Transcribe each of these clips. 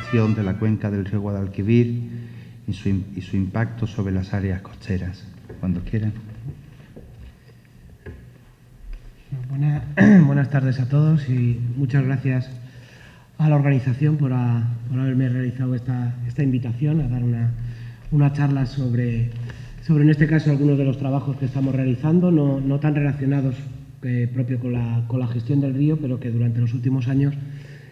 evolución de la cuenca del río Guadalquivir y su impacto sobre las áreas costeras. Cuando quieran. Buenas tardes a todos y muchas gracias a la organización por haberme realizado esta invitación a dar una charla sobre, en este caso, algunos de los trabajos que estamos realizando, no tan relacionados propio con la gestión del río, pero que durante los últimos años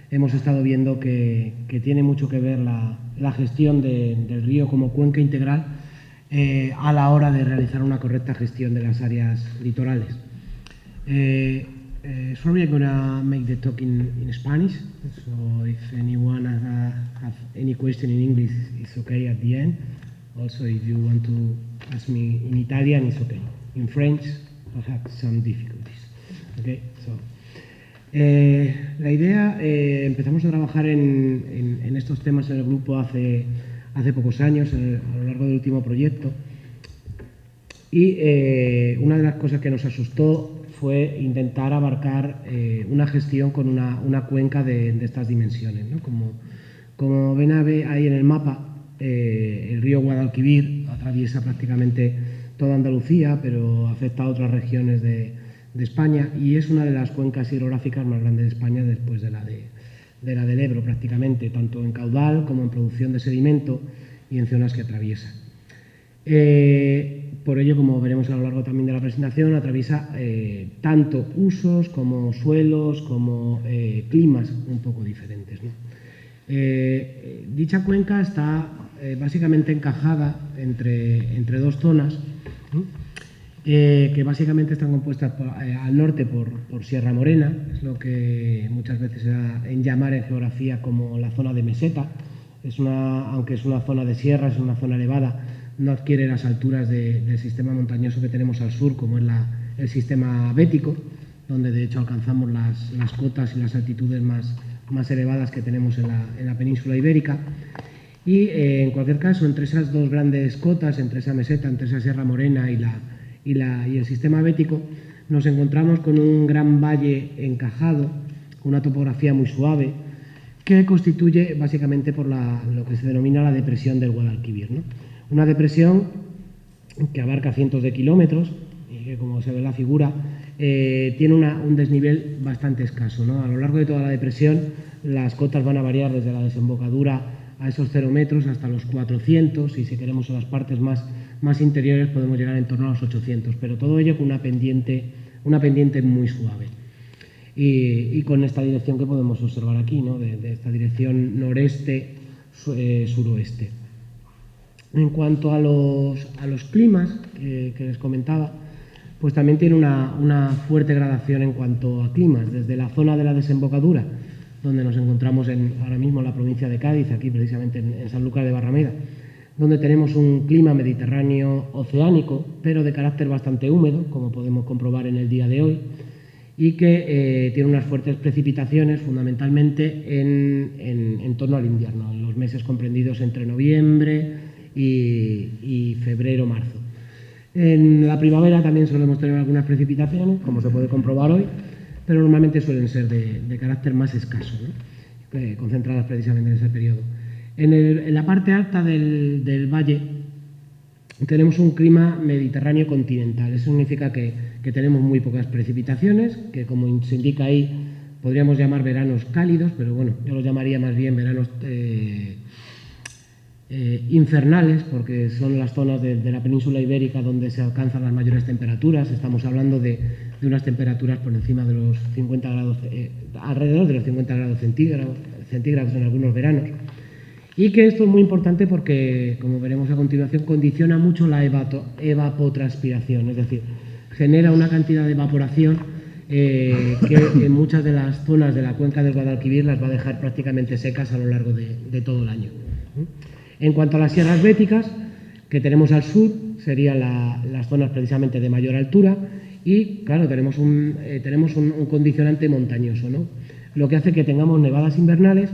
hemos estado viendo que tiene mucho que ver la gestión del río como cuenca integral a la hora de realizar una correcta gestión de las áreas litorales. Sorry, I'm going to make the talk in Spanish, so if anyone have any question in English, it's okay at the end. Also, if you want to ask me in Italian, it's okay. In French, I have some difficulties. Okay, so la idea, empezamos a trabajar en estos temas en el grupo hace pocos años, a lo largo del último proyecto, y una de las cosas que nos asustó fue intentar abarcar una gestión con una cuenca de estas dimensiones, ¿no? Como ven ahí en el mapa, el río Guadalquivir atraviesa prácticamente toda Andalucía, pero afecta a otras regiones de España, y es una de las cuencas hidrográficas más grandes de España después de la del Ebro, prácticamente, tanto en caudal como en producción de sedimento y en zonas que atraviesa. Por ello, como veremos a lo largo también de la presentación, atraviesa tanto usos como suelos, como climas un poco diferentes, ¿no? Dicha cuenca está básicamente encajada entre dos zonas, ¿no? Que básicamente están compuestas al norte por Sierra Morena, es lo que muchas veces se da en llamar en geografía como la zona de meseta. Aunque es una zona de sierra, es una zona elevada, no adquiere las alturas del sistema montañoso que tenemos al sur, como es el sistema bético, donde de hecho alcanzamos las cotas y las altitudes más elevadas que tenemos en la península ibérica. Y en cualquier caso, entre esas dos grandes cotas, entre esa meseta, entre esa Sierra Morena y el sistema bético, nos encontramos con un gran valle encajado, con una topografía muy suave, que constituye básicamente por lo que se denomina la depresión del Guadalquivir, ¿no? Una depresión que abarca cientos de kilómetros y que, como se ve en la figura, tiene un desnivel bastante escaso, ¿no? A lo largo de toda la depresión, las cotas van a variar desde la desembocadura a esos 0 metros hasta los 400, y si queremos en las partes más interiores podemos llegar en torno a los 800, pero todo ello con una pendiente muy suave. Y con esta dirección que podemos observar aquí, ¿no? de esta dirección noreste-suroeste. En cuanto a los climas que les comentaba, pues también tiene una fuerte gradación en cuanto a climas, desde la zona de la desembocadura, donde nos encontramos ahora mismo en la provincia de Cádiz, aquí precisamente en Sanlúcar de Barrameda, donde tenemos un clima mediterráneo oceánico, pero de carácter bastante húmedo, como podemos comprobar en el día de hoy, y que tiene unas fuertes precipitaciones fundamentalmente en torno al invierno, en los meses comprendidos entre noviembre y febrero-marzo. En la primavera también solemos tener algunas precipitaciones, como se puede comprobar hoy, pero normalmente suelen ser de carácter más escaso, ¿no? Concentradas precisamente en ese periodo. En la parte alta del valle tenemos un clima mediterráneo continental. Eso significa que tenemos muy pocas precipitaciones, que, como se indica ahí, podríamos llamar veranos cálidos, pero bueno, yo los llamaría más bien veranos infernales, porque son las zonas de la península ibérica donde se alcanzan las mayores temperaturas. Estamos hablando de unas temperaturas por encima de los 50 grados, alrededor de los 50 grados centígrados en algunos veranos. Y que esto es muy importante porque, como veremos a continuación, condiciona mucho la evapotranspiración, es decir, genera una cantidad de evaporación que en muchas de las zonas de la cuenca del Guadalquivir las va a dejar prácticamente secas a lo largo de todo el año. En cuanto a las sierras béticas, que tenemos al sur, serían las zonas precisamente de mayor altura, y claro, tenemos un condicionante montañoso, ¿no? Lo que hace que tengamos nevadas invernales,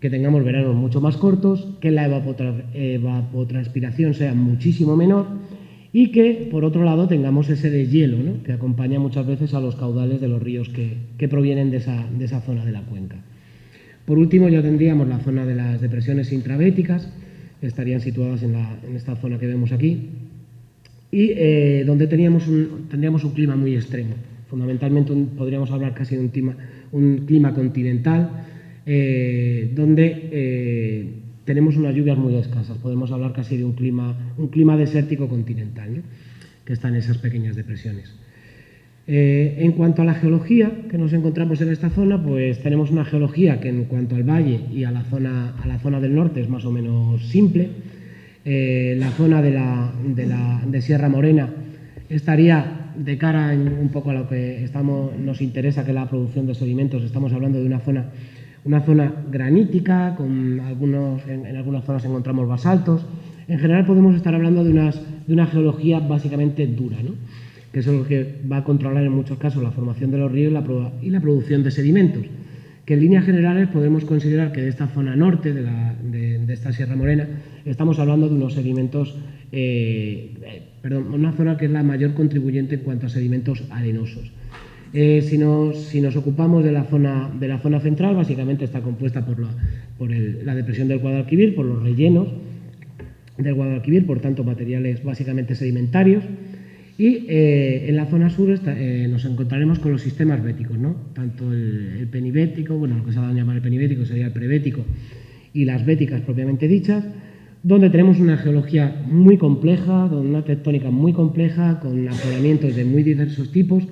que tengamos veranos mucho más cortos, que la evapotranspiración sea muchísimo menor y que, por otro lado, tengamos ese deshielo, ¿no? Que acompaña muchas veces a los caudales de los ríos que provienen de esa zona de la cuenca. Por último, ya tendríamos la zona de las depresiones intrabéticas, que estarían situadas en esta zona que vemos aquí, y donde tendríamos un clima muy extremo. Fundamentalmente podríamos hablar casi de un clima continental, donde tenemos unas lluvias muy escasas. Podemos hablar casi de un clima desértico continental, ¿no?, que está en esas pequeñas depresiones. En cuanto a la geología que nos encontramos en esta zona, pues tenemos una geología que en cuanto al valle y a la zona del norte es más o menos simple. La zona de Sierra Morena estaría de cara un poco a lo que nos interesa, que es la producción de sedimentos. Estamos hablando de una zona granítica, en algunas zonas encontramos basaltos. En general podemos estar hablando de una geología básicamente dura, ¿no?, que es lo que va a controlar en muchos casos la formación de los ríos y la producción de sedimentos, que en líneas generales podemos considerar que de esta zona norte, de esta Sierra Morena, estamos hablando de unos sedimentos, una zona que es la mayor contribuyente en cuanto a sedimentos arenosos. Si nos ocupamos de la zona central, básicamente está compuesta por la depresión del Guadalquivir, por los rellenos del Guadalquivir, por tanto materiales básicamente sedimentarios. Y en la zona sur nos encontraremos con los sistemas béticos, ¿no?, tanto el penibético, lo que se va a llamar el penibético sería el prebético, y las béticas propiamente dichas, donde tenemos una geología muy compleja, una tectónica muy compleja, con afloramientos de muy diversos tipos,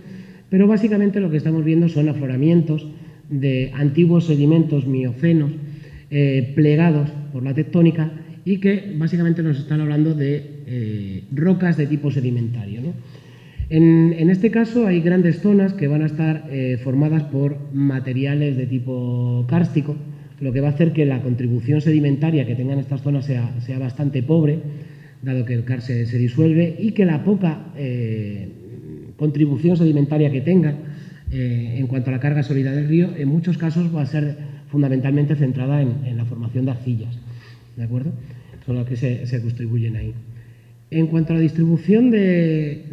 pero básicamente lo que estamos viendo son afloramientos de antiguos sedimentos miocenos plegados por la tectónica, y que básicamente nos están hablando de rocas de tipo sedimentario, ¿no? En este caso hay grandes zonas que van a estar formadas por materiales de tipo kárstico, lo que va a hacer que la contribución sedimentaria que tengan estas zonas sea bastante pobre, dado que el karst se disuelve, y que la poca contribución sedimentaria que tengan en cuanto a la carga sólida del río, en muchos casos va a ser fundamentalmente centrada en la formación de arcillas, ¿de acuerdo? Son las que se distribuyen ahí. En cuanto a la distribución de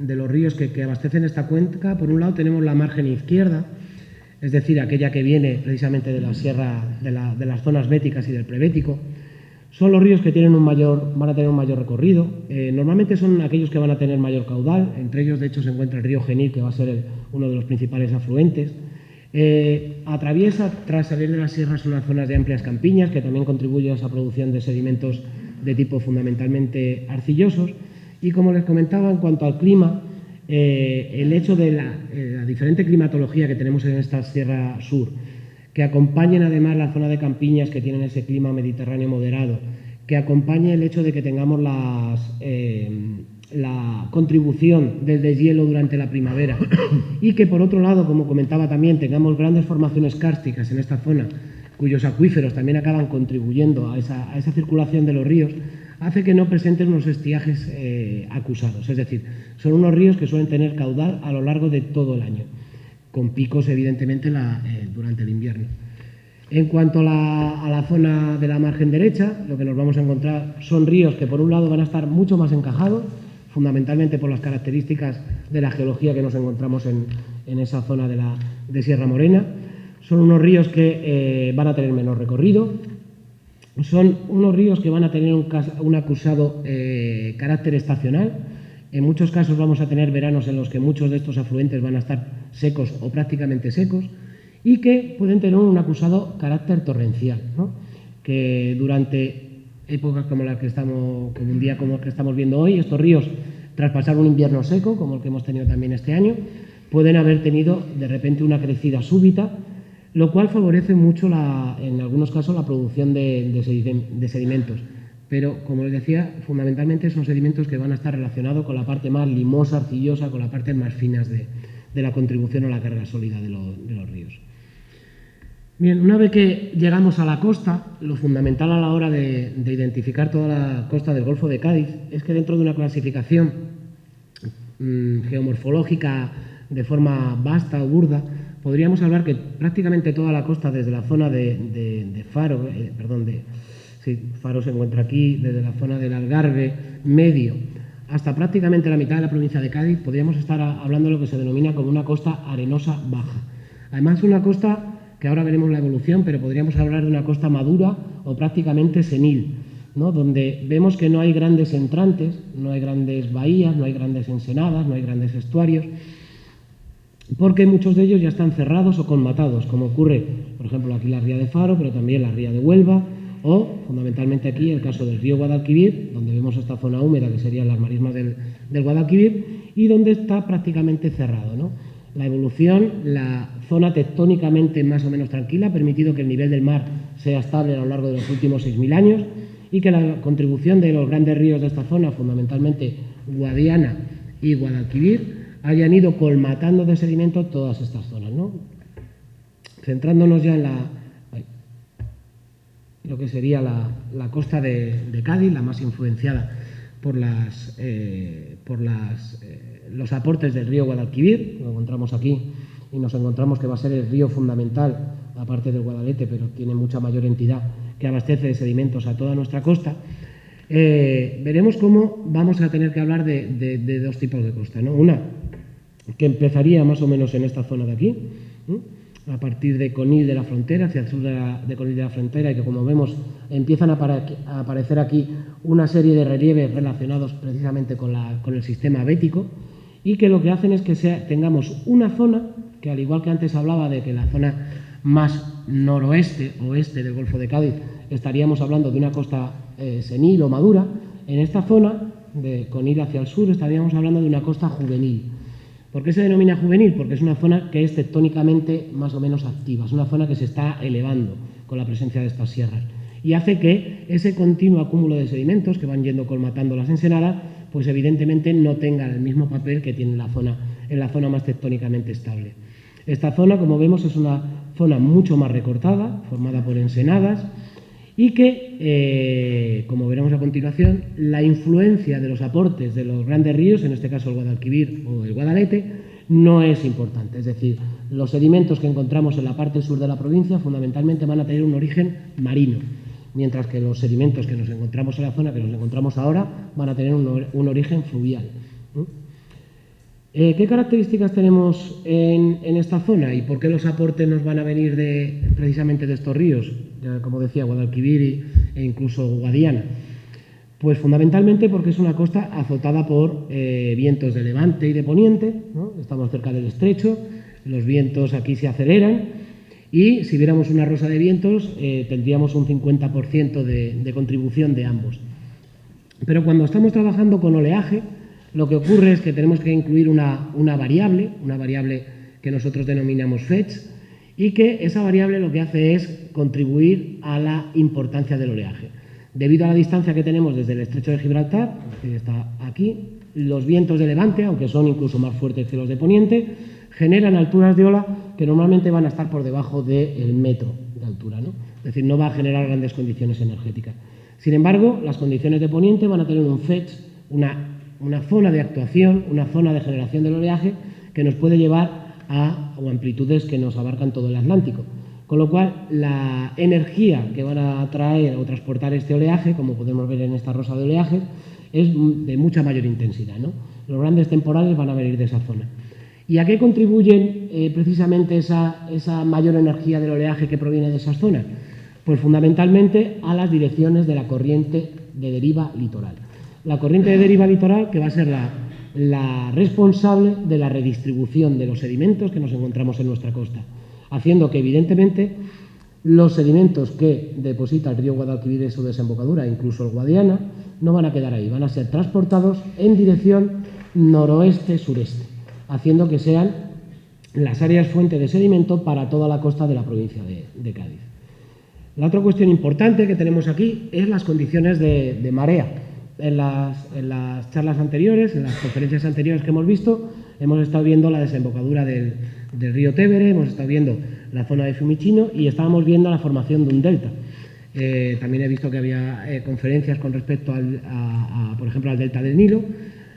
los ríos que abastecen esta cuenca, por un lado tenemos la margen izquierda, es decir, aquella que viene precisamente de la sierra, de las zonas béticas y del prebético. Son los ríos que van a tener un mayor recorrido. Normalmente son aquellos que van a tener mayor caudal. Entre ellos, de hecho, se encuentra el río Genil, que va a ser uno de los principales afluentes. Atraviesa, tras salir de las sierras, unas zonas de amplias campiñas, que también contribuyen a esa producción de sedimentos de tipo fundamentalmente arcillosos. Y como les comentaba, en cuanto al clima, el hecho de la diferente climatología que tenemos en esta Sierra Sur, que acompañen además la zona de campiñas que tienen ese clima mediterráneo moderado, que acompañe el hecho de que tengamos la contribución del deshielo durante la primavera y que, por otro lado, como comentaba también, tengamos grandes formaciones kársticas en esta zona, cuyos acuíferos también acaban contribuyendo a esa circulación de los ríos, hace que no presenten unos estiajes acusados. Es decir, son unos ríos que suelen tener caudal a lo largo de todo el año, con picos evidentemente durante el invierno. En cuanto a la zona de la margen derecha, lo que nos vamos a encontrar son ríos que, por un lado, van a estar mucho más encajados, fundamentalmente por las características de la geología que nos encontramos en esa zona de Sierra Morena. Son unos ríos que van a tener menor recorrido. Son unos ríos que van a tener un acusado carácter estacional. En muchos casos vamos a tener veranos en los que muchos de estos afluentes van a estar secos o prácticamente secos, y que pueden tener un acusado carácter torrencial, ¿no?, que durante épocas como un día como el que estamos viendo hoy, estos ríos, tras pasar un invierno seco, como el que hemos tenido también este año, pueden haber tenido de repente una crecida súbita, lo cual favorece mucho, en algunos casos, la producción de sedimentos. Pero, como les decía, fundamentalmente son sedimentos que van a estar relacionados con la parte más limosa, arcillosa, con las partes más finas de la contribución a la carga sólida de los ríos. Bien, una vez que llegamos a la costa, lo fundamental a la hora de identificar toda la costa del Golfo de Cádiz es que, dentro de una clasificación geomorfológica de forma vasta o burda, podríamos hablar que prácticamente toda la costa, desde la zona de Faro, Faro se encuentra aquí, desde la zona del Algarve medio hasta prácticamente la mitad de la provincia de Cádiz podríamos estar hablando de lo que se denomina como una costa arenosa baja. Además, una costa que ahora veremos la evolución, pero podríamos hablar de una costa madura o prácticamente senil, ¿no? Donde vemos que no hay grandes entrantes, no hay grandes bahías, no hay grandes ensenadas, no hay grandes estuarios, porque muchos de ellos ya están cerrados o colmatados, como ocurre, por ejemplo, aquí la ría de Faro, pero también la ría de Huelva, o fundamentalmente aquí el caso del río Guadalquivir, donde vemos esta zona húmeda que serían las marismas del Guadalquivir, y donde está prácticamente cerrado, ¿no? La evolución, la zona tectónicamente más o menos tranquila, ha permitido que el nivel del mar sea estable a lo largo de los últimos 6.000 años y que la contribución de los grandes ríos de esta zona, fundamentalmente Guadiana y Guadalquivir, hayan ido colmatando de sedimento todas estas zonas, ¿no? Centrándonos ya en lo que sería la costa de Cádiz, la más influenciada por los aportes del río Guadalquivir, lo encontramos aquí y nos encontramos que va a ser el río fundamental, aparte del Guadalete, pero tiene mucha mayor entidad, que abastece de sedimentos a toda nuestra costa. Veremos cómo vamos a tener que hablar de dos tipos de costa, ¿no? Una que empezaría más o menos en esta zona de aquí, a partir de Conil de la Frontera, hacia el sur de Conil de la Frontera, y que, como vemos, empiezan a aparecer aquí una serie de relieves relacionados precisamente con el sistema bético, y que lo que hacen es que tengamos una zona que, al igual que antes hablaba de que la zona más noroeste-oeste del Golfo de Cádiz estaríamos hablando de una costa senil o madura, en esta zona de Conil hacia el sur estaríamos hablando de una costa juvenil. ¿Por qué se denomina juvenil? Porque es una zona que es tectónicamente más o menos activa, es una zona que se está elevando con la presencia de estas sierras y hace que ese continuo acúmulo de sedimentos que van yendo colmatando las ensenadas, pues evidentemente no tenga el mismo papel que tiene en la zona más tectónicamente estable. Esta zona, como vemos, es una zona mucho más recortada, formada por ensenadas, y que, como veremos a continuación, la influencia de los aportes de los grandes ríos, en este caso el Guadalquivir o el Guadalete, no es importante. Es decir, los sedimentos que encontramos en la parte sur de la provincia fundamentalmente van a tener un origen marino, mientras que los sedimentos que nos encontramos en la zona que nos encontramos ahora van a tener un origen fluvial. ¿Qué características tenemos en esta zona y por qué los aportes nos van a venir precisamente de estos ríos, como decía, Guadalquivir e incluso Guadiana? Pues fundamentalmente porque es una costa azotada por vientos de levante y de poniente, ¿no? Estamos cerca del estrecho, los vientos aquí se aceleran y si viéramos una rosa de vientos tendríamos un 50% de contribución de ambos. Pero cuando estamos trabajando con oleaje, lo que ocurre es que tenemos que incluir una variable que nosotros denominamos fetch, y que esa variable lo que hace es contribuir a la importancia del oleaje. Debido a la distancia que tenemos desde el estrecho de Gibraltar, que está aquí, los vientos de levante, aunque son incluso más fuertes que los de poniente, generan alturas de ola que normalmente van a estar por debajo del metro de altura, ¿no? Es decir, no va a generar grandes condiciones energéticas. Sin embargo, las condiciones de poniente van a tener un fetch, una zona de actuación, una zona de generación del oleaje que nos puede llevar a amplitudes que nos abarcan todo el Atlántico. Con lo cual, la energía que van a traer o transportar este oleaje, como podemos ver en esta rosa de oleaje, es de mucha mayor intensidad, ¿no? Los grandes temporales van a venir de esa zona. ¿Y a qué contribuyen precisamente esa mayor energía del oleaje que proviene de esas zonas? Pues fundamentalmente a las direcciones de la corriente de deriva litoral. La corriente de deriva litoral, que va a ser la responsable de la redistribución de los sedimentos que nos encontramos en nuestra costa, haciendo que, evidentemente, los sedimentos que deposita el río Guadalquivir en su desembocadura, incluso el Guadiana, no van a quedar ahí, van a ser transportados en dirección noroeste-sureste, haciendo que sean las áreas fuente de sedimento para toda la costa de la provincia de Cádiz. La otra cuestión importante que tenemos aquí es las condiciones de marea. En las charlas anteriores, en las conferencias anteriores que hemos visto, hemos estado viendo la desembocadura del río Tévere, hemos estado viendo la zona de Fiumicino y estábamos viendo la formación de un delta. También he visto que había conferencias con respecto por ejemplo, al delta del Nilo.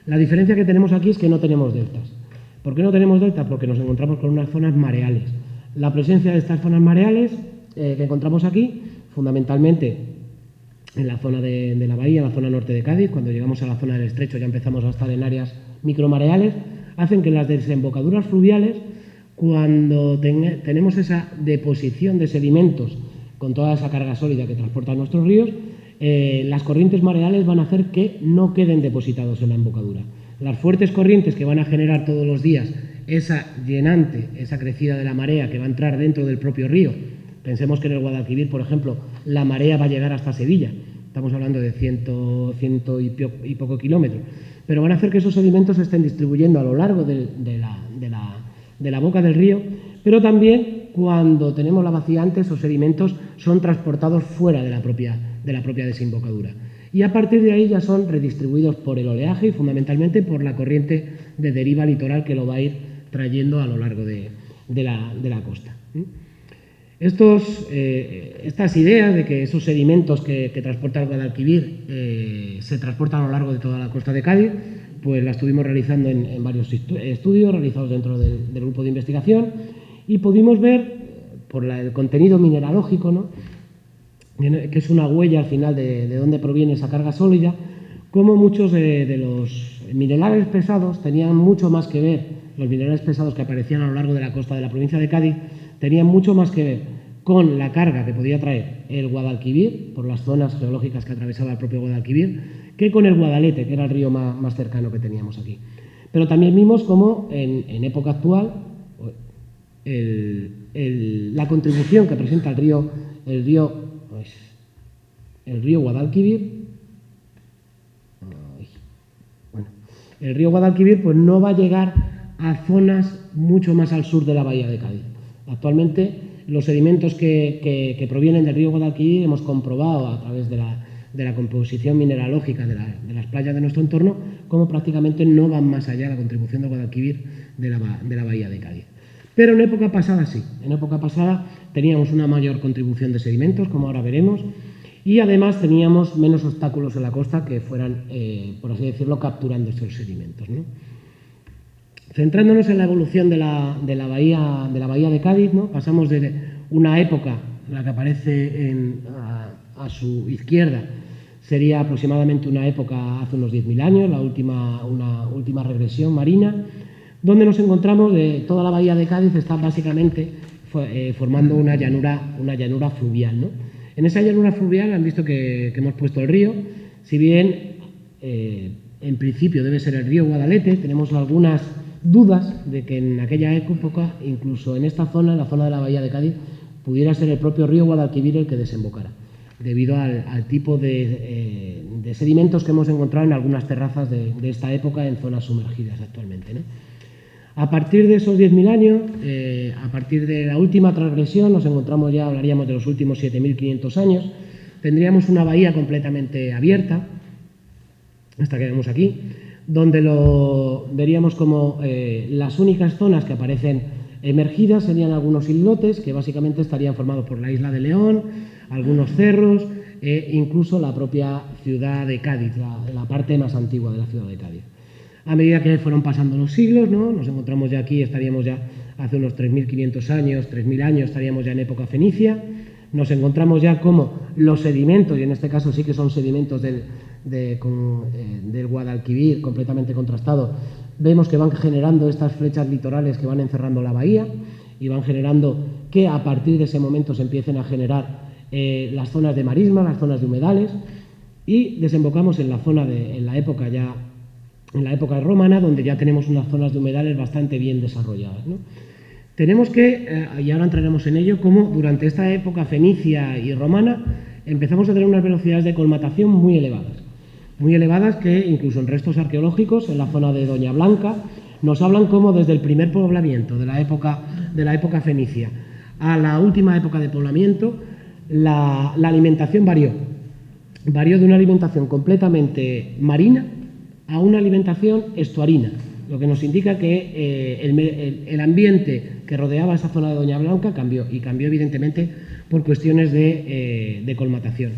La diferencia que tenemos aquí es que no tenemos deltas. ¿Por qué no tenemos deltas? Porque nos encontramos con unas zonas mareales. La presencia de estas zonas mareales que encontramos aquí, fundamentalmente en la zona de la bahía, en la zona norte de Cádiz. Cuando llegamos a la zona del estrecho ya empezamos a estar en áreas micromareales, hacen que las desembocaduras fluviales, cuando tenemos esa deposición de sedimentos con toda esa carga sólida que transportan nuestros ríos, las corrientes mareales van a hacer que no queden depositados en la embocadura. Las fuertes corrientes que van a generar todos los días esa llenante, esa crecida de la marea que va a entrar dentro del propio río. Pensemos que en el Guadalquivir, por ejemplo, la marea va a llegar hasta Sevilla. Estamos hablando de ciento y poco kilómetros. Pero van a hacer que esos sedimentos se estén distribuyendo a lo largo de la boca del río, pero también cuando tenemos la vaciante, esos sedimentos son transportados fuera de la propia desembocadura. Y a partir de ahí ya son redistribuidos por el oleaje y fundamentalmente por la corriente de deriva litoral que lo va a ir trayendo a lo largo de la costa. Estas ideas de que esos sedimentos que transporta el Guadalquivir se transportan a lo largo de toda la costa de Cádiz, pues la estuvimos realizando en varios estudios realizados dentro del grupo de investigación y pudimos ver, por el contenido mineralógico, ¿no?, que es una huella al final de dónde proviene esa carga sólida, cómo muchos de los minerales pesados tenían mucho más que ver, los minerales pesados que aparecían a lo largo de la costa de la provincia de Cádiz, tenían mucho más que ver con la carga que podía traer el Guadalquivir, por las zonas geológicas que atravesaba el propio Guadalquivir, que con el Guadalete, que era el río más cercano que teníamos aquí. Pero también vimos cómo en época actual la contribución que presenta el río Guadalquivir, el río Guadalquivir pues no va a llegar a zonas mucho más al sur de la bahía de Cádiz. Actualmente los sedimentos que provienen del río Guadalquivir hemos comprobado a través de la composición mineralógica de las playas de nuestro entorno cómo prácticamente no van más allá la contribución del Guadalquivir de la bahía de Cádiz. Pero en época pasada sí, en época pasada teníamos una mayor contribución de sedimentos, como ahora veremos, y además teníamos menos obstáculos en la costa que fueran, por así decirlo, capturando estos sedimentos, ¿no? Centrándonos en la evolución de la bahía de Cádiz, ¿no?, pasamos de una época, la que aparece a su izquierda, sería aproximadamente una época hace unos 10.000 años, una última regresión marina, donde nos encontramos de toda la bahía de Cádiz está básicamente formando una llanura fluvial, ¿no? En esa llanura fluvial han visto que hemos puesto el río, si bien en principio debe ser el río Guadalete, tenemos algunas dudas de que en aquella época, incluso en esta zona, en la zona de la bahía de Cádiz, pudiera ser el propio río Guadalquivir el que desembocara, debido al tipo de sedimentos que hemos encontrado en algunas terrazas de esta época en zonas sumergidas actualmente, ¿no? A partir de esos 10.000 años, a partir de la última transgresión, nos encontramos ya, hablaríamos de los últimos 7.500 años, tendríamos una bahía completamente abierta, esta que vemos aquí, donde veríamos como las únicas zonas que aparecen emergidas serían algunos islotes, que básicamente estarían formados por la isla de León, algunos cerros e incluso la propia ciudad de Cádiz, la parte más antigua de la ciudad de Cádiz. A medida que fueron pasando los siglos, ¿no?, nos encontramos ya aquí, estaríamos ya hace unos 3.500 años, 3.000 años, estaríamos ya en época fenicia, nos encontramos ya como los sedimentos, y en este caso sí que son sedimentos del Guadalquivir completamente contrastados, vemos que van generando estas flechas litorales que van encerrando la bahía y van generando que a partir de ese momento se empiecen a generar las zonas de marisma, las zonas de humedales, y desembocamos en la época romana, donde ya tenemos unas zonas de humedales bastante bien desarrolladas, ¿no? Tenemos que, y ahora entraremos en ello, cómo durante esta época fenicia y romana empezamos a tener unas velocidades de colmatación muy elevadas que incluso en restos arqueológicos en la zona de Doña Blanca nos hablan cómo desde el primer poblamiento de la época fenicia a la última época de poblamiento la alimentación varió de una alimentación completamente marina a una alimentación estuarina, lo que nos indica que el ambiente que rodeaba esa zona de Doña Blanca cambió, y cambió evidentemente por cuestiones de colmatación.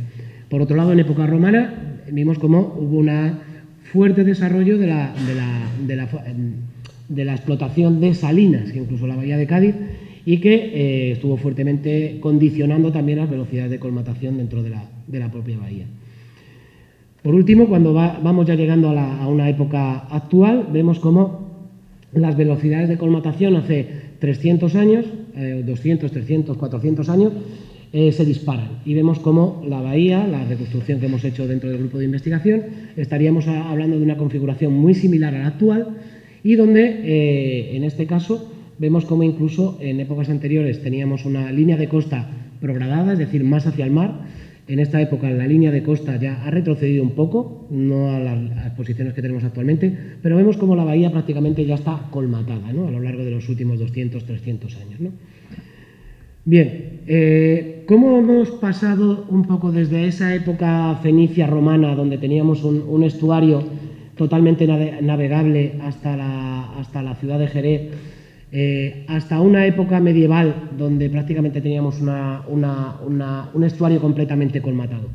Por otro lado, en época romana vimos cómo hubo un fuerte desarrollo de la explotación de salinas, incluso la bahía de Cádiz, y que estuvo fuertemente condicionando también las velocidades de colmatación dentro de la propia bahía. Por último, cuando vamos ya llegando a una época actual, vemos cómo las velocidades de colmatación hace 300 años, 200, 300, 400 años, se disparan. Y vemos cómo la bahía, la reconstrucción que hemos hecho dentro del grupo de investigación, estaríamos hablando de una configuración muy similar a la actual y donde, en este caso, vemos cómo incluso en épocas anteriores teníamos una línea de costa progradada, es decir, más hacia el mar. En esta época la línea de costa ya ha retrocedido un poco, no a las posiciones que tenemos actualmente, pero vemos como la bahía prácticamente ya está colmatada, ¿no?, a lo largo de los últimos 200, 300 años, ¿no? Bien, ¿cómo hemos pasado un poco desde esa época fenicia romana, donde teníamos un estuario totalmente navegable hasta la ciudad de Jerez, hasta una época medieval donde prácticamente teníamos un estuario completamente colmatado?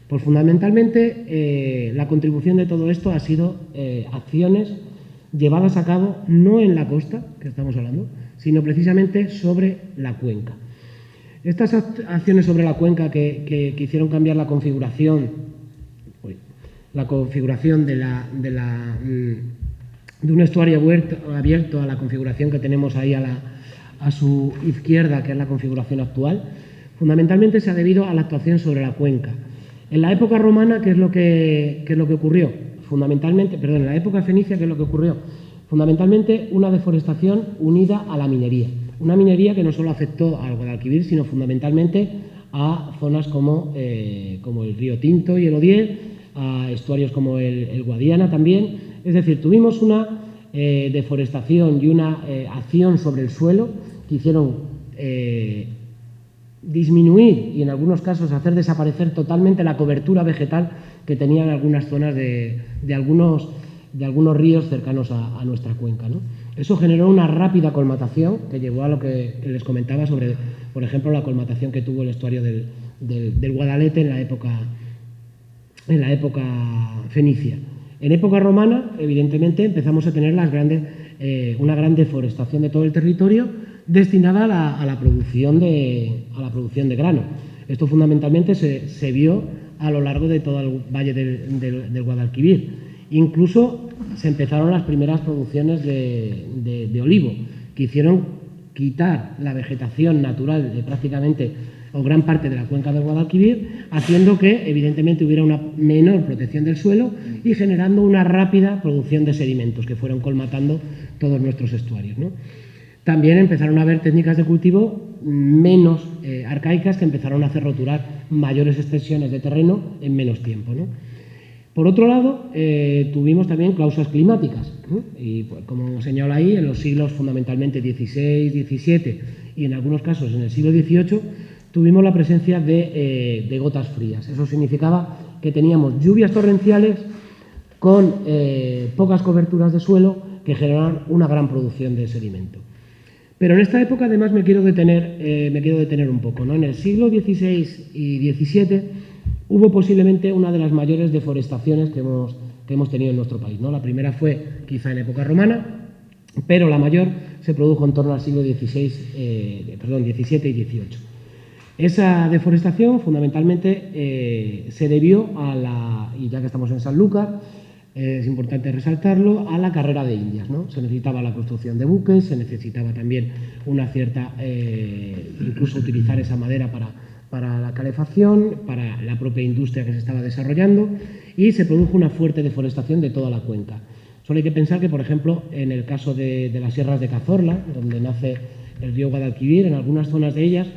Pues fundamentalmente la contribución de todo esto ha sido acciones llevadas a cabo no en la costa, que estamos hablando, sino precisamente sobre la cuenca. Estas acciones sobre la cuenca que hicieron cambiar la configuración de un estuario abierto a la configuración que tenemos ahí a su izquierda, que es la configuración actual, fundamentalmente se ha debido a la actuación sobre la cuenca. En la época romana, ¿qué es lo que ocurrió? Fundamentalmente, perdón, en la época fenicia, ¿qué es lo que ocurrió? Fundamentalmente una deforestación unida a la minería. Una minería que no solo afectó al Guadalquivir, sino fundamentalmente a zonas como el río Tinto y el Odiel, a estuarios como el Guadiana también. Es decir, tuvimos una deforestación y una acción sobre el suelo que hicieron disminuir y en algunos casos hacer desaparecer totalmente la cobertura vegetal que tenían algunas zonas de algunos ríos cercanos a nuestra cuenca, ¿no? Eso generó una rápida colmatación que llevó a lo que les comentaba sobre, por ejemplo, la colmatación que tuvo el estuario del Guadalete en la época fenicia. En época romana, evidentemente, empezamos a tener una gran deforestación de todo el territorio destinada a la producción de grano. Esto fundamentalmente se vio a lo largo de todo el valle del Guadalquivir. Incluso se empezaron las primeras producciones de olivo, que hicieron quitar la vegetación natural de prácticamente o gran parte de la cuenca del Guadalquivir, haciendo que evidentemente hubiera una menor protección del suelo y generando una rápida producción de sedimentos que fueron colmatando todos nuestros estuarios, ¿no? También empezaron a haber técnicas de cultivo menos arcaicas que empezaron a hacer roturar mayores extensiones de terreno en menos tiempo, ¿no? Por otro lado, tuvimos también causas climáticas, ¿no? Y pues, como señalo ahí, en los siglos fundamentalmente XVI, XVII y en algunos casos en el siglo XVIII, tuvimos la presencia de gotas frías. Eso significaba que teníamos lluvias torrenciales con pocas coberturas de suelo que generaban una gran producción de sedimento. Pero en esta época además me quiero detener un poco, ¿no? En el siglo XVI y XVII hubo posiblemente una de las mayores deforestaciones que hemos tenido en nuestro país, ¿no? La primera fue quizá en época romana, pero la mayor se produjo en torno al siglo XVII y XVIII. Esa deforestación fundamentalmente se debió y ya que estamos en Sanlúcar, es importante resaltarlo, a la carrera de Indias, ¿no? Se necesitaba la construcción de buques, se necesitaba también una cierta, incluso utilizar esa madera para la calefacción, para la propia industria que se estaba desarrollando, y se produjo una fuerte deforestación de toda la cuenca. Solo hay que pensar que, por ejemplo, en el caso de las sierras de Cazorla, donde nace el río Guadalquivir, en algunas zonas de ellas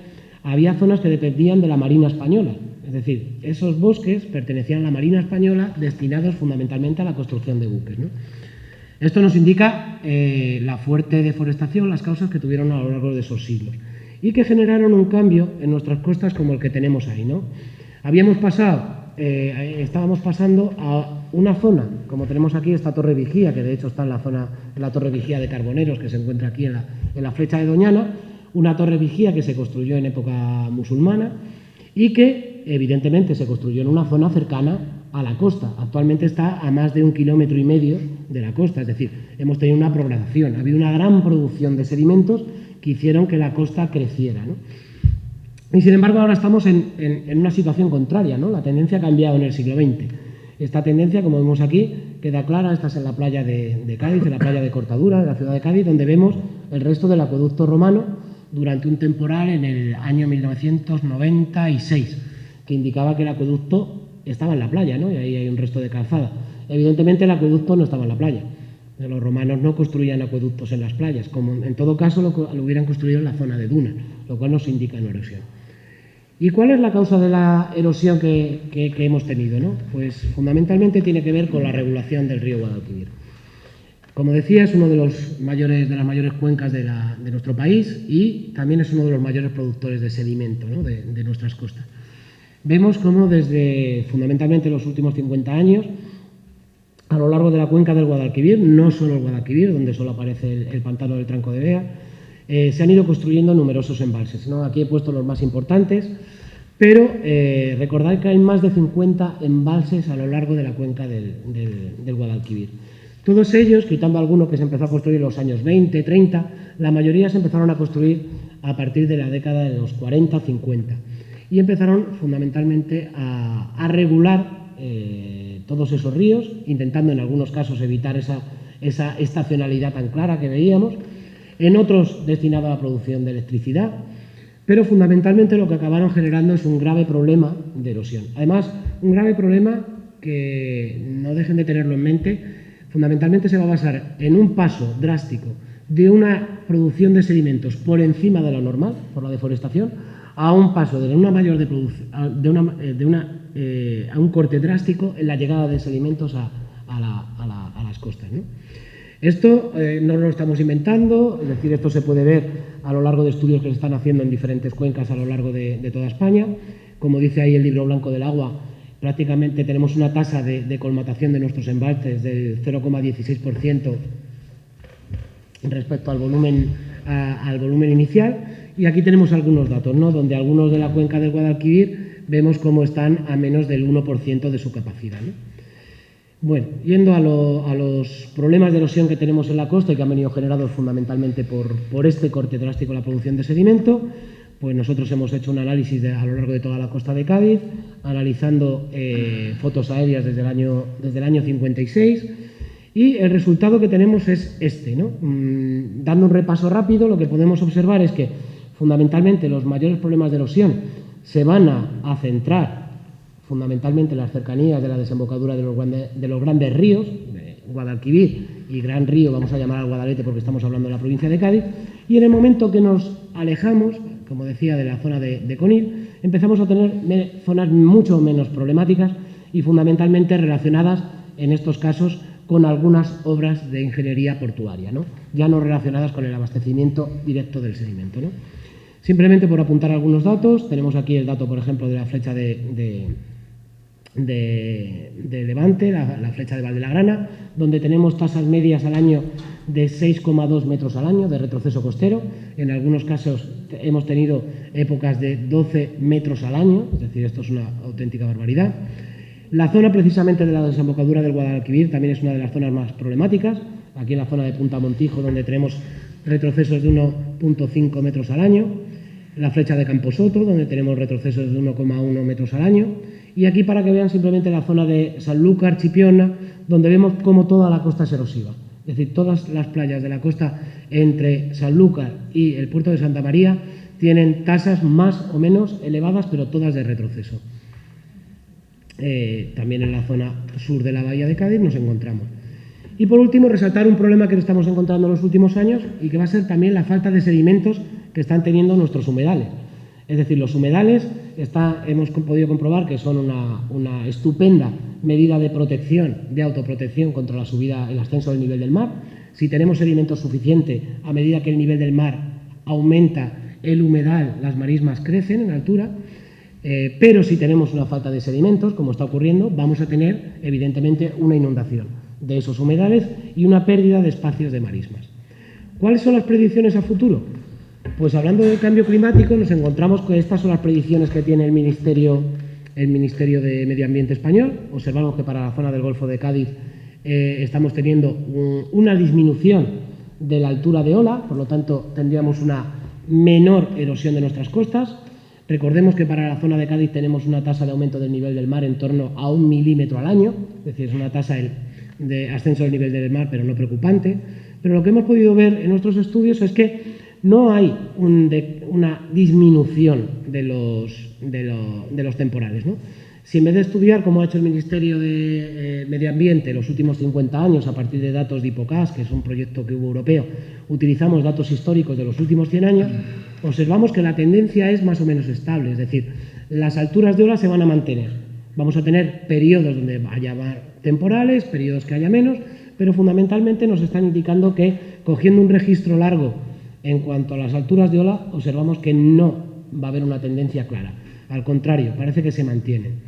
había zonas que dependían de la Marina Española. Es decir, esos bosques pertenecían a la Marina Española destinados fundamentalmente a la construcción de buques, ¿no? Esto nos indica la fuerte deforestación, las causas que tuvieron a lo largo de esos siglos y que generaron un cambio en nuestras costas como el que tenemos ahí, ¿no? Estábamos pasando a una zona, como tenemos aquí esta Torre Vigía, que de hecho está en la Torre Vigía de Carboneros, que se encuentra aquí en la Flecha de Doñana, una torre vigía que se construyó en época musulmana y que evidentemente se construyó en una zona cercana a la costa. Actualmente está a más de 1,5 kilómetros de la costa, es decir, hemos tenido una progradación, ha habido una gran producción de sedimentos que hicieron que la costa creciera, ¿no? Y sin embargo ahora estamos en una situación contraria, ¿no? La tendencia ha cambiado en el siglo XX. Esta tendencia, como vemos aquí, queda clara. Esta es en la playa de Cádiz, en la playa de Cortadura, de la ciudad de Cádiz, donde vemos el resto del acueducto romano durante un temporal en el año 1996, que indicaba que el acueducto estaba en la playa, ¿no? Y ahí hay un resto de calzada. Evidentemente el acueducto no estaba en la playa. Los romanos no construían acueductos en las playas, como en todo caso lo hubieran construido en la zona de dunas, lo cual nos indica una erosión. ¿Y cuál es la causa de la erosión que hemos tenido, ¿no? Pues fundamentalmente tiene que ver con la regulación del río Guadalquivir. Como decía, es uno de las mayores cuencas de nuestro país y también es uno de los mayores productores de sedimento, ¿no? de nuestras costas. Vemos cómo desde fundamentalmente los últimos 50 años, a lo largo de la cuenca del Guadalquivir, no solo el Guadalquivir, donde solo aparece el pantano del Tranco de Vea, se han ido construyendo numerosos embalses, ¿no? Aquí he puesto los más importantes, pero recordad que hay más de 50 embalses a lo largo de la cuenca del Guadalquivir. Todos ellos, quitando alguno que se empezó a construir en los años 20, 30, la mayoría se empezaron a construir a partir de la década de los 40, 50. Y empezaron fundamentalmente a regular todos esos ríos, intentando en algunos casos evitar esa estacionalidad tan clara que veíamos, en otros destinado a la producción de electricidad, pero fundamentalmente lo que acabaron generando es un grave problema de erosión. Además, un grave problema que no dejen de tenerlo en mente, fundamentalmente se va a basar en un paso drástico de una producción de sedimentos por encima de lo normal, por la deforestación, a un paso de una mayor a un corte drástico en la llegada de sedimentos a las costas, ¿no? Esto no lo estamos inventando, es decir, esto se puede ver a lo largo de estudios que se están haciendo en diferentes cuencas a lo largo de toda España. Como dice ahí el libro blanco del agua, prácticamente tenemos una tasa de colmatación de nuestros embalses del 0,16% respecto al volumen inicial. Y aquí tenemos algunos datos, ¿no? Donde algunos de la cuenca del Guadalquivir vemos cómo están a menos del 1% de su capacidad, ¿no? Bueno, yendo a los problemas de erosión que tenemos en la costa y que han venido generados fundamentalmente por este corte drástico en la producción de sedimento, pues nosotros hemos hecho un análisis a lo largo de toda la costa de Cádiz, analizando fotos aéreas desde el año 56, y el resultado que tenemos es este, ¿no? Dando un repaso rápido, lo que podemos observar es que fundamentalmente los mayores problemas de erosión se van a centrar fundamentalmente en las cercanías de la desembocadura de los grandes ríos, Guadalquivir y Gran Río, vamos a llamar al Guadalete porque estamos hablando de la provincia de Cádiz, y en el momento que nos alejamos, como decía, de la zona de Conil, empezamos a tener zonas mucho menos problemáticas y fundamentalmente relacionadas, en estos casos, con algunas obras de ingeniería portuaria, ¿no? Ya no relacionadas con el abastecimiento directo del sedimento, ¿no? Simplemente por apuntar algunos datos, tenemos aquí el dato, por ejemplo, de la flecha de Levante, la flecha de Valdelagrana, donde tenemos tasas medias al año de 6,2 metros al año de retroceso costero. En algunos casos hemos tenido épocas de 12 metros al año, es decir, esto es una auténtica barbaridad. La zona precisamente de la desembocadura del Guadalquivir también es una de las zonas más problemáticas, aquí en la zona de Punta Montijo, donde tenemos retrocesos de 1,5 metros al año, la flecha de Camposoto, donde tenemos retrocesos de 1,1 metros al año, y aquí para que vean simplemente la zona de Sanlúcar, Chipiona, donde vemos cómo toda la costa es erosiva. Es decir, todas las playas de la costa entre Sanlúcar y el puerto de Santa María tienen tasas más o menos elevadas, pero todas de retroceso. También en la zona sur de la bahía de Cádiz nos encontramos. Y por último, resaltar un problema que estamos encontrando en los últimos años y que va a ser también la falta de sedimentos que están teniendo nuestros humedales. Es decir, los humedales hemos podido comprobar que son una estupenda medida de protección, de autoprotección contra la subida, el ascenso del nivel del mar. Si tenemos sedimentos suficiente, a medida que el nivel del mar aumenta el humedal, las marismas crecen en altura, pero si tenemos una falta de sedimentos, como está ocurriendo, vamos a tener evidentemente una inundación de esos humedales y una pérdida de espacios de marismas. ¿Cuáles son las predicciones a futuro? Pues hablando del cambio climático, nos encontramos que estas son las predicciones que tiene el Ministerio de Medio Ambiente español. Observamos que para la zona del Golfo de Cádiz estamos teniendo una disminución de la altura de ola, por lo tanto tendríamos una menor erosión de nuestras costas. Recordemos que para la zona de Cádiz tenemos una tasa de aumento del nivel del mar en torno a 1 milímetro al año, es decir, es una tasa de ascenso del nivel del mar, pero no preocupante. Pero lo que hemos podido ver en nuestros estudios es que no hay una disminución de los temporales, ¿no? Si en vez de estudiar, como ha hecho el Ministerio de Medio Ambiente los últimos 50 años a partir de datos de HIPOCAS, que es un proyecto que hubo europeo, utilizamos datos históricos de los últimos 100 años, observamos que la tendencia es más o menos estable, es decir, las alturas de ola se van a mantener. Vamos a tener periodos donde haya temporales, periodos que haya menos, pero fundamentalmente nos están indicando que, cogiendo un registro largo en cuanto a las alturas de ola, observamos que no va a haber una tendencia clara. Al contrario, parece que se mantienen.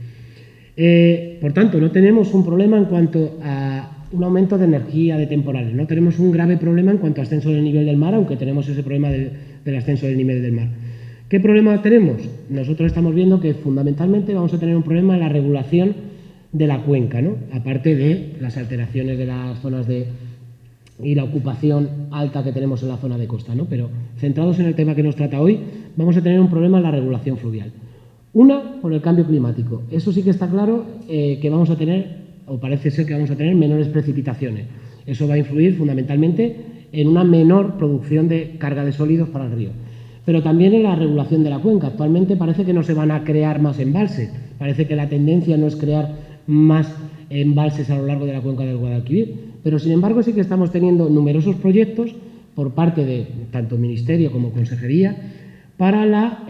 Por tanto, no tenemos un problema en cuanto a un aumento de energía, de temporales. No tenemos un grave problema en cuanto a ascenso del nivel del mar, aunque tenemos ese problema del ascenso del nivel del mar. ¿Qué problema tenemos? Nosotros estamos viendo que fundamentalmente vamos a tener un problema en la regulación de la cuenca, ¿no? Aparte de las alteraciones de las zonas y la ocupación alta que tenemos en la zona de costa, ¿no? Pero centrados en el tema que nos trata hoy, vamos a tener un problema en la regulación fluvial. Una, por el cambio climático. Eso sí que está claro que vamos a tener, o parece ser que vamos a tener, menores precipitaciones. Eso va a influir fundamentalmente en una menor producción de carga de sólidos para el río. Pero también en la regulación de la cuenca. Actualmente parece que no se van a crear más embalses. Parece que la tendencia no es crear más embalses a lo largo de la cuenca del Guadalquivir. Pero, sin embargo, sí que estamos teniendo numerosos proyectos por parte de tanto Ministerio como Consejería para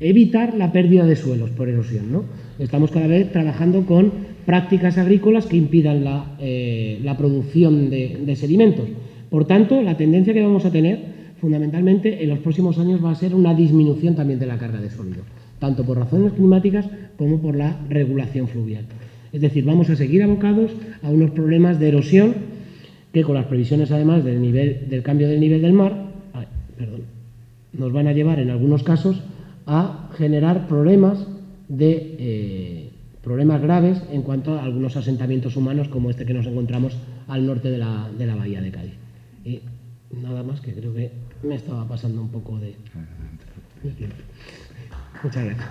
evitar la pérdida de suelos por erosión, ¿no? Estamos cada vez trabajando con prácticas agrícolas que impidan la producción de sedimentos. Por tanto, la tendencia que vamos a tener fundamentalmente en los próximos años va a ser una disminución también de la carga de sólidos, tanto por razones climáticas como por la regulación fluvial. Es decir, vamos a seguir abocados a unos problemas de erosión que, con las previsiones además del cambio del nivel del mar, nos van a llevar en algunos casos a generar problemas graves en cuanto a algunos asentamientos humanos como este que nos encontramos al norte de la bahía de Cádiz. Y nada más, que creo que me estaba pasando un poco de tiempo. Muchas gracias.